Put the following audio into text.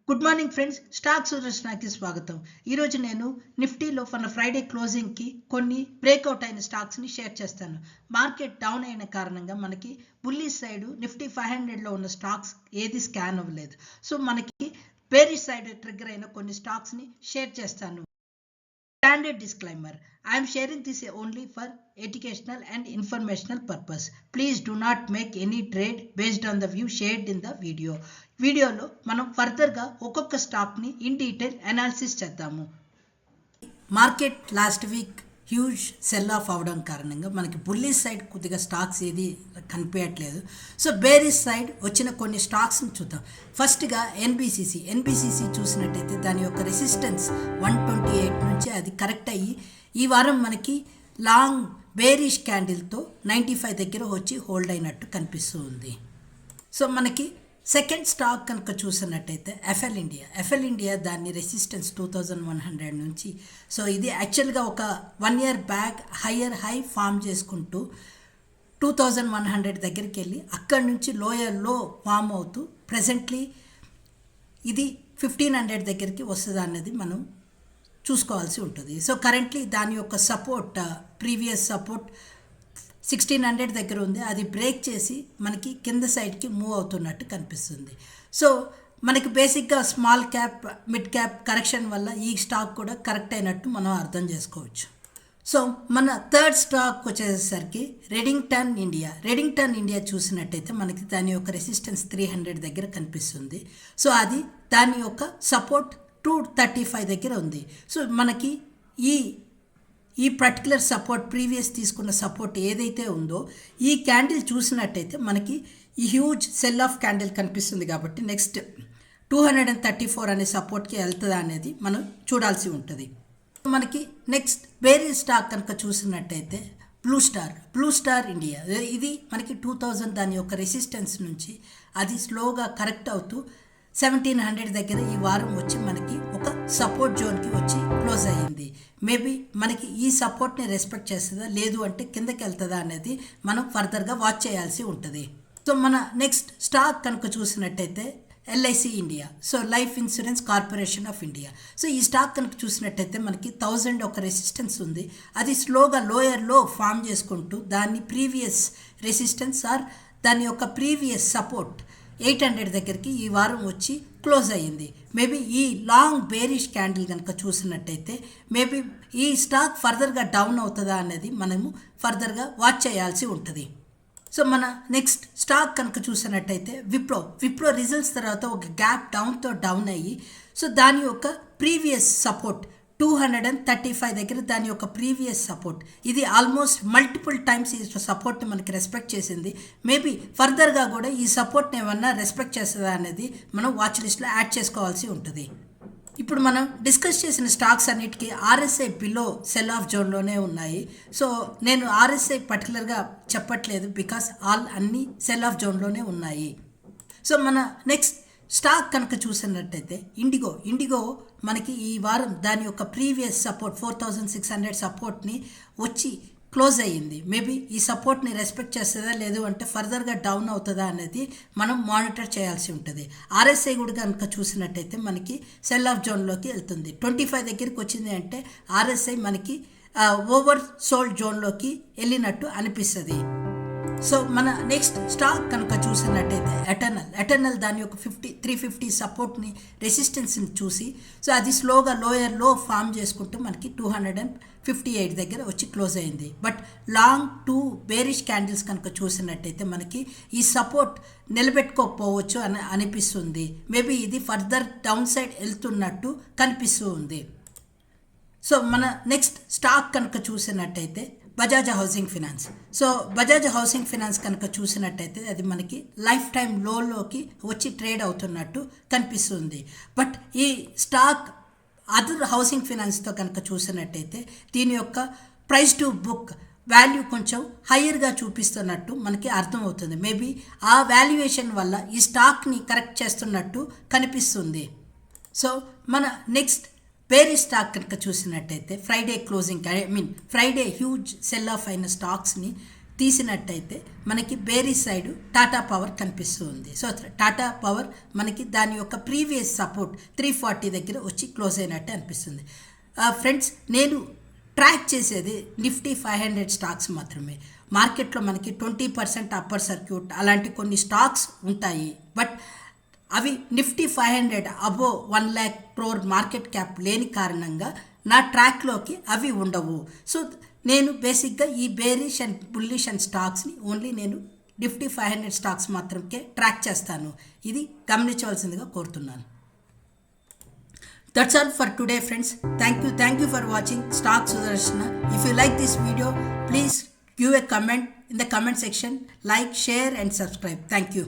Good morning friends, stock సుదర్శనకి స్వాగతం. ఈరోజు నేను నిఫ్టీలో ఫ్రైడే క్లోజింగ్కి కొన్ని బ్రేక్అవుట్ అయిన స్టాక్స్ని షేర్ చేస్తాను. మార్కెట్ డౌన్ అయిన కారణంగా మనకి బుల్లిష్ సైడ్ నిఫ్టీ 500లో ఉన్న స్టాక్స్ ఏది స్కాన్ అవ్వలేదు. సో మనకి బేరిష్ సైడ్ ట్రిగ్గర్ అయిన కొన్ని స్టాక్స్ని షేర్ చేస్తాను. Standard disclaimer: I am sharing this only for educational and informational purpose. Please do not make any trade based on the view shared in the video. వీడియోలో మనం ఫర్దర్గా ఒక్కొక్క స్టాక్ని in detail analysis చేద్దాము. Market last week huge cell of అవడం కారణంగా మనకి bullish side కొద్దిగా stocks ఏది కనిపించట్లేదు. సో బేరిష్ సైడ్ వచ్చిన కొన్ని స్టాక్స్ని చూద్దాం. ఫస్ట్గా ఎన్బిసిసి చూసినట్టయితే దాని యొక్క రెసిస్టెన్స్ 128 నుంచి అది కరెక్ట్ అయ్యి ఈ వారం మనకి లాంగ్ బేరిష్ క్యాండిల్తో 95 దగ్గర వచ్చి హోల్డ్ అయినట్టు కనిపిస్తూ ఉంది. సో మనకి సెకండ్ స్టాక్ కనుక చూసినట్టయితే ఎఫ్ఎల్ ఇండియా దాని రెసిస్టెన్స్ 2100 నుంచి, సో ఇది యాక్చువల్గా ఒక 1 year బ్యాక్ హై ఫామ్ చేసుకుంటూ 2100 దగ్గరికి వెళ్ళి అక్కడి నుంచి లో ఫామ్ అవుతూ ప్రెజెంట్లీ ఇది 1500 దగ్గరికి వస్తుందా అన్నది మనం చూసుకోవాల్సి ఉంటుంది. సో కరెంట్లీ దాని యొక్క సపోర్ట్ ప్రీవియస్ సపోర్ట్ 1600 దగ్గర ఉంది. అది బ్రేక్ చేసి మనకి కింద సైడ్కి మూవ్ అవుతున్నట్టు కనిపిస్తుంది. సో మనకి బేసిక్గా small cap mid cap correction వల్ల ఈ స్టాక్ కూడా కరెక్ట్ అయినట్టు మనం అర్థం చేసుకోవచ్చు. సో మన థర్డ్ స్టాక్ వచ్చేసరికి రెడింగ్టన్ ఇండియా చూసినట్టయితే మనకి దాని యొక్క రెసిస్టెన్స్ 300 దగ్గర కనిపిస్తుంది. సో అది దాని యొక్క సపోర్ట్ 235 దగ్గర ఉంది. సో మనకి ఈ పర్టికులర్ సపోర్ట్ ప్రీవియస్ తీసుకున్న సపోర్ట్ ఏదైతే ఉందో ఈ క్యాండిల్ చూసినట్టయితే మనకి ఈ హ్యూజ్ సెల్ ఆఫ్ క్యాండిల్ కనిపిస్తుంది. కాబట్టి నెక్స్ట్ 234 అనే సపోర్ట్కి వెళ్తుందా అనేది మనం చూడాల్సి ఉంటుంది. మనకి నెక్స్ట్ వేరే స్టాక్ కనుక చూసినట్టయితే బ్లూ స్టార్ ఇండియా, ఇది మనకి 2000 దాని యొక్క రెసిస్టెన్స్ నుంచి అది స్లోగా కరెక్ట్ అవుతూ 1700 దగ్గర ఈ వారం వచ్చి మనకి ఒక సపోర్ట్ జోన్కి వచ్చి క్లోజ్ అయ్యింది. మేబీ మనకి ఈ సపోర్ట్ని రెస్పెక్ట్ చేస్తుందా లేదు అంటే కిందకి వెళ్తుందా అనేది మనం ఫర్దర్గా వాచ్ చేయాల్సి ఉంటుంది. సో మన నెక్స్ట్ స్టాక్ కనుక చూసినట్టయితే LIC India, so life insurance corporation of India. So ఈ స్టాక్ కనుక చూసినట్టయితే మనకి 1000 ఒక రెసిస్టెన్స్ ఉంది. అది స్లోగా లోయర్లో ఫామ్ చేసుకుంటూ దాన్ని ప్రీవియస్ రెసిస్టెన్స్ దాని యొక్క ప్రీవియస్ సపోర్ట్ 800 దగ్గరికి ఈ వారం వచ్చి క్లోజ్ అయ్యింది. మేబీ ఈ లాంగ్ బేరిష్ క్యాండిల్ కనుక చూసినట్టయితే మేబీ ఈ స్టాక్ ఫర్దర్గా డౌన్ అవుతుందా అనేది మనము ఫర్దర్గా వాచ్ చేయాల్సి ఉంటుంది. సో మన నెక్స్ట్ స్టాక్ కనుక చూసినట్టయితే విప్రో రిజల్ట్స్ తర్వాత ఒక గ్యాప్ డౌన్తో డౌన్ అయ్యి, సో దాని యొక్క ప్రీవియస్ సపోర్ట్ 235 దగ్గర దాని యొక్క ప్రీవియస్ సపోర్ట్ ఇది ఆల్మోస్ట్ మల్టిపుల్ టైమ్స్ ఈ సపోర్ట్ని మనకి రెస్పెక్ట్ చేసింది. మేబీ ఫర్దర్గా కూడా ఈ సపోర్ట్ని ఏమన్నా రెస్పెక్ట్ చేస్తుందా అనేది మనం వాచ్ లిస్ట్లో యాడ్ చేసుకోవాల్సి ఉంటుంది. ఇప్పుడు మనం డిస్కస్ చేసిన స్టాక్స్ అన్నిటికీ ఆర్ఎస్ఐ బిలో సెల్ ఆఫ్ జోన్లోనే ఉన్నాయి. సో నేను ఆర్ఎస్ఐ పర్టికులర్గా చెప్పట్లేదు బికాస్ అన్నీ సెల్ ఆఫ్ జోన్లోనే ఉన్నాయి. సో మన నెక్స్ట్ స్టాక్ కనుక చూసినట్టయితే ఇండిగో మనకి ఈ వారం దాని యొక్క ప్రీవియస్ సపోర్ట్ 4600 సపోర్ట్ని వచ్చి క్లోజ్ అయ్యింది. మేబీ ఈ సపోర్ట్ని రెస్పెక్ట్ చేస్తుందా లేదు అంటే ఫర్దర్గా డౌన్ అవుతుందా అనేది మనం మానిటర్ చేయాల్సి ఉంటుంది. ఆర్ఎస్ఐ కూడా కనుక చూసినట్టయితే మనకి సెల్ ఆఫ్ జోన్లోకి వెళ్తుంది. 25 దగ్గరికి వచ్చింది అంటే ఆర్ఎస్ఐ మనకి ఓవర్ సోల్డ్ జోన్లోకి వెళ్ళినట్టు అనిపిస్తుంది. సో మన నెక్స్ట్ స్టాక్ కనుక చూసినట్టయితే ఎటర్నల్ దాని యొక్క 350 సపోర్ట్ని రెసిస్టెన్స్ని చూసి, సో అది స్లోగా లోయర్లో ఫామ్ చేసుకుంటూ మనకి 258 దగ్గర వచ్చి క్లోజ్ అయింది. బట్ లాంగ్ 2 బేరిష్ క్యాండిల్స్ కనుక చూసినట్టయితే మనకి ఈ సపోర్ట్ నిలబెట్టుకోకపోవచ్చు అని అనిపిస్తుంది. మేబీ ఇది ఫర్దర్ డౌన్ సైడ్ వెళ్తున్నట్టు కనిపిస్తూ ఉంది. సో మన నెక్స్ట్ స్టాక్ కనుక చూసినట్టయితే బజాజ్ హౌసింగ్ ఫైనాన్స్ కనుక చూసినట్టయితే అది మనకి లైఫ్ టైం లోకి వచ్చి ట్రేడ్ అవుతున్నట్టు కనిపిస్తుంది. బట్ ఈ స్టాక్ అదర్ హౌసింగ్ ఫైనాన్స్తో కనుక చూసినట్టయితే దీని యొక్క ప్రైస్ టు బుక్ వాల్యూ కొంచెం హయ్యర్గా చూపిస్తున్నట్టు మనకి అర్థమవుతుంది. మేబీ ఆ వాల్యుయేషన్ వల్ల ఈ స్టాక్ని కరెక్ట్ చేస్తున్నట్టు కనిపిస్తుంది. సో మన నెక్స్ట్ బేరిష్ స్టాక్ కనుక చూసినట్టయితే ఫ్రైడే హ్యూజ్ సెల్ ఆఫ్ అయిన స్టాక్స్ని తీసినట్టయితే మనకి బేరీ సైడ్ టాటా పవర్ కనిపిస్తూ ఉంది. సో టాటా పవర్ మనకి దాని యొక్క ప్రీవియస్ సపోర్ట్ 340 దగ్గర వచ్చి క్లోజ్ అయినట్టు అనిపిస్తుంది. ఫ్రెండ్స్, నేను ట్రాక్ చేసేది నిఫ్టీ 500 స్టాక్స్ మాత్రమే. మార్కెట్లో మనకి 20% అప్పర్ సర్క్యూట్ అలాంటి కొన్ని స్టాక్స్ ఉంటాయి. బట్ అవి Nifty 500 above 1 lakh crore market cap లేని కారణంగా నా ట్రాక్లోకి అవి ఉండవు. సో నేను బేసిక్గా ఈ బేరిష్ అండ్ బుల్లిష్ అండ్ స్టాక్స్ని ఓన్లీ నేను నిఫ్టీ 500 స్టాక్స్ మాత్రమే ట్రాక్ చేస్తాను. ఇది గమనించవలసిందిగా కోరుతున్నాను. That's all for today, friends. Thank you for watching Stock Sudarshana. If you like this video, please give a comment in the comment section, like, share and subscribe. Thank you.